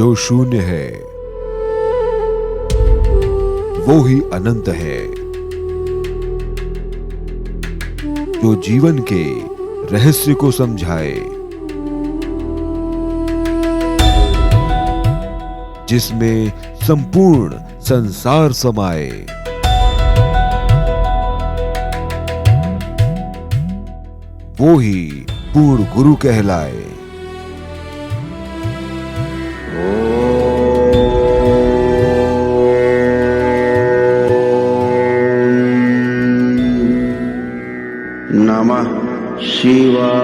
जो शून्य है वो ही अनंत है। जो जीवन के रहस्य को समझाए, जिसमें संपूर्ण संसार समाए, वो ही पूर्ण गुरु कहलाए। नमः शिवाय।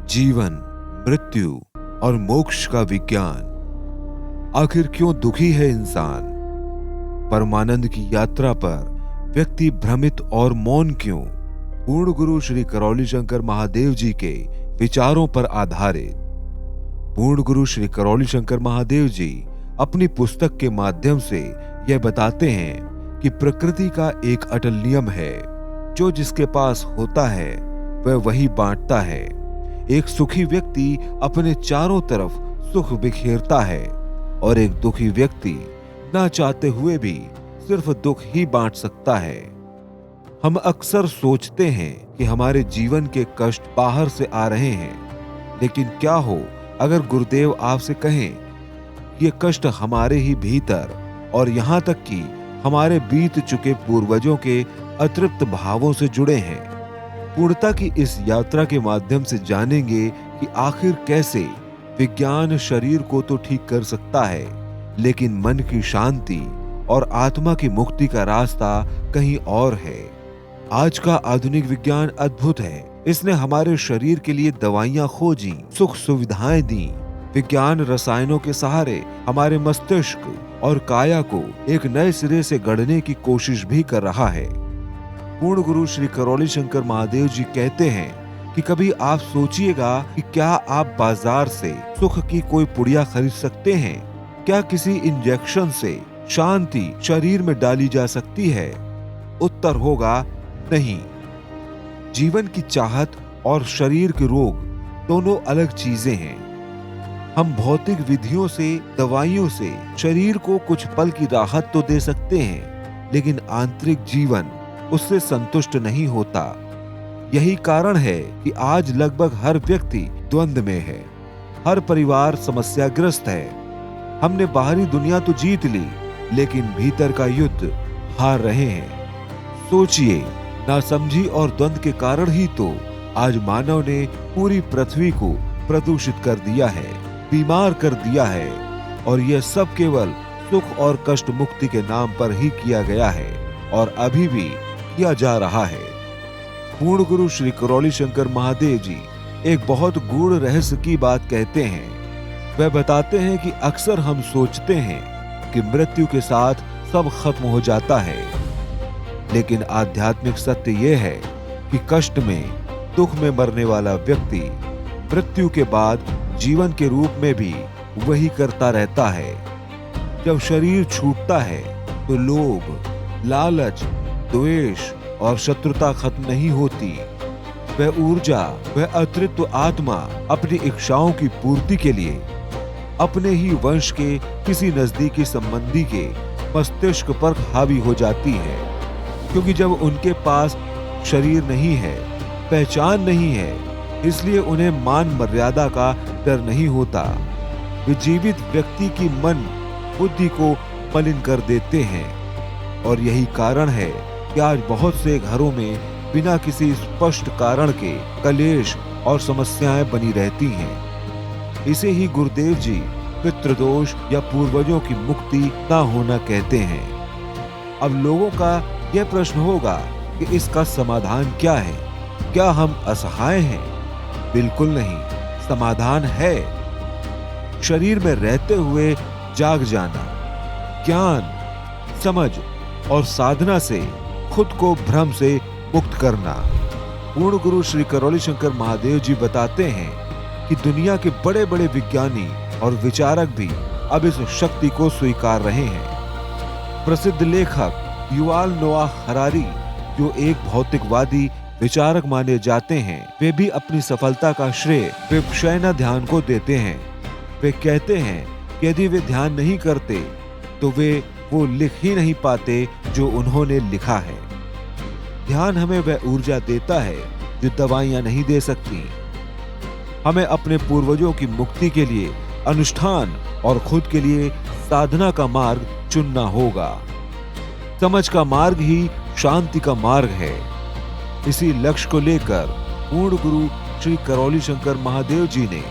जीवन, मृत्यु और मोक्ष का विज्ञान। आखिर क्यों दुखी है इंसान? परमानंद की यात्रा पर व्यक्ति भ्रमित और मौन क्यों? पूर्ण गुरु श्री करौली शंकर महादेव जी के विचारों पर आधारित। पूर्ण गुरु श्री करौली शंकर महादेव जी अपनी पुस्तक के माध्यम से यह बताते हैं कि प्रकृति का एक अटल नियम है, जो जिसके पास होता है वह वही बांटता है। एक सुखी व्यक्ति अपने चारों तरफ सुख बिखेरता है और एक दुखी व्यक्ति ना चाहते हुए भी सिर्फ दुख ही बांट सकता है। हम अक्सर सोचते हैं कि हमारे जीवन के कष्ट बाहर से आ रहे हैं, लेकिन क्या हो अगर गुरुदेव आपसे कहें ये कष्ट हमारे ही भीतर और यहाँ तक कि हमारे बीत चुके पूर्वजों के अतृप्त भावों से जुड़े हैं। पूर्णता की इस यात्रा के माध्यम से जानेंगे कि आखिर कैसे विज्ञान शरीर को तो ठीक कर सकता है, लेकिन मन की शांति और आत्मा की मुक्ति का रास्ता कहीं और है। आज का आधुनिक विज्ञान अद्भुत है। इसने हमारे शरीर के लिए दवाइयां खोजी, सुख सुविधाएं दी। विज्ञान रसायनों के सहारे हमारे मस्तिष्क और काया को एक नए सिरे से गढ़ने की कोशिश भी कर रहा है। पूर्ण गुरु श्री करौली शंकर महादेव जी कहते हैं कि कभी आप सोचिएगा कि क्या आप बाजार से सुख की कोई पुड़िया खरीद सकते हैं? क्या किसी इंजेक्शन से शांति शरीर में डाली जा सकती है? उत्तर होगा नहीं। जीवन की चाहत और शरीर के रोग दोनों अलग चीजें हैं। हम भौतिक विधियों से, दवाइयों से शरीर को कुछ पल की राहत तो दे सकते हैं, लेकिन आंतरिक जीवन उससे संतुष्ट नहीं होता। यही कारण है कि आज लगभग हर व्यक्ति द्वंद्व में है। हर परिवार समस्याग्रस्त है। हमने बाहरी दुनिया तो जीत ली, लेकिन भीतर का युद्ध हार रहे हैं। सोचिए, नासमझी और द्वंद्व के कारण ही तो आज मानव ने पूरी पृथ्वी को प्रदूषित कर दिया है, बीमार कर दिया है, और यह सब केवल सुख और कष्ट मुक्ति के नाम पर ही किया गया है और अभी भी किया जा रहा है। पूर्ण गुरु श्री करौली शंकर महादेव जी एक बहुत गूढ़ रहस्य की बात कहते हैं। वह बताते हैं कि अक्सर हम सोचते हैं कि मृत्यु के साथ सब खत्म हो जाता है, लेकिन आध्यात्मिक सत्य यह है कि कष्ट में, दुख में मरने वाला व्यक्ति मृत्यु के बाद जीवन के रूप में भी वही करता रहता है। जब शरीर छूटता है तो लोभ, लालच, द्वेष और शत्रुता खत्म नहीं होती। वह ऊर्जा, वह अतृप्त आत्मा अपनी इच्छाओं की पूर्ति के लिए अपने ही वंश के किसी नजदीकी संबंधी के मस्तिष्क पर हावी हो जाती है, क्योंकि जब उनके पास शरीर नहीं है, पहचान नहीं है, इसलिए उन्हें मान मर्यादा का डर नहीं होता। वे जीवित व्यक्ति की मन बुद्धि को मलिन कर देते हैं, और यही कारण है कि आज बहुत से घरों में बिना किसी स्पष्ट कारण के कलेश और समस्याएं बनी रहती हैं। इसे ही गुरुदेव जी पितृदोष या पूर्वजों की मुक्ति ना होना कहते हैं। अब लोगों का यह प्रश्न होगा कि इसका समाधान क्या है? क्या हम असहाय हैं? बिल्कुल नहीं, समाधान है। शरीर में रहते हुए जाग जाना, ज्ञान, समझ और साधना से खुद को भ्रम से मुक्त करना। पूर्ण गुरु श्री करौली शंकर महादेव जी बताते हैं कि दुनिया के बड़े बड़े विज्ञानी और विचारक भी अब इस शक्ति को स्वीकार रहे हैं। प्रसिद्ध लेखक युवाल नोआ हरारी, जो एक भौतिकवादी विचारक माने जाते हैं, वे भी अपनी सफलता का श्रेय विपश्यना ध्यान को देते हैं। वे कहते हैं कि यदि वे ध्यान नहीं करते तो वे वो लिख ही नहीं पाते जो उन्होंने लिखा है। ध्यान हमें वह ऊर्जा देता है जो दवाइयां नहीं दे सकती। हमें अपने पूर्वजों की मुक्ति के लिए अनुष्ठान और खुद के लिए साधना का मार्ग चुनना होगा। समझ का मार्ग ही शांति का मार्ग है। इसी लक्ष्य को लेकर पूर्ण गुरु श्री करौली शंकर महादेव जी ने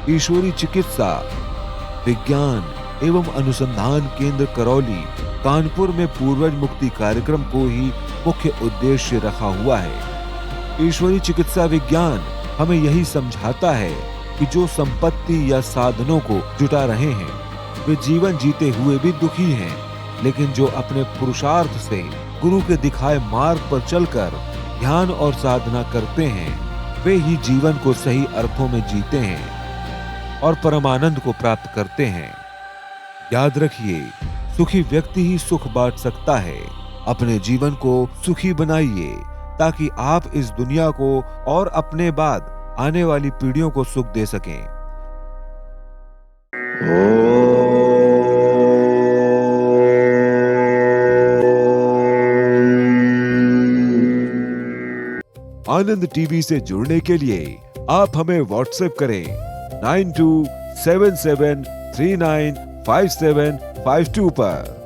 ईश्वरी चिकित्सा विज्ञान एवं अनुसंधान केंद्र करौली कानपुर में पूर्वज मुक्ति कार्यक्रम को ही मुख्य उद्देश्य रखा हुआ है। ईश्वरी चिकित्सा विज्ञान हमें यही समझाता है कि जो संपत्ति या साधनों को जुटा रहे हैं वे जीवन जीते हुए भी दुखी हैं, लेकिन जो अपने पुरुषार्थ से गुरु के दिखाए मार्ग पर चलकर ध्यान और साधना करते हैं वे ही जीवन को सही अर्थों में जीते हैं और परमानंद को प्राप्त करते हैं। याद रखिए, सुखी व्यक्ति ही सुख बांट सकता है। अपने जीवन को सुखी बनाइए ताकि आप इस दुनिया को और अपने बाद आने वाली पीढ़ियों को सुख दे सकें। आनंद टीवी से जुड़ने के लिए आप हमें व्हाट्सएप करें 9277395752 पर।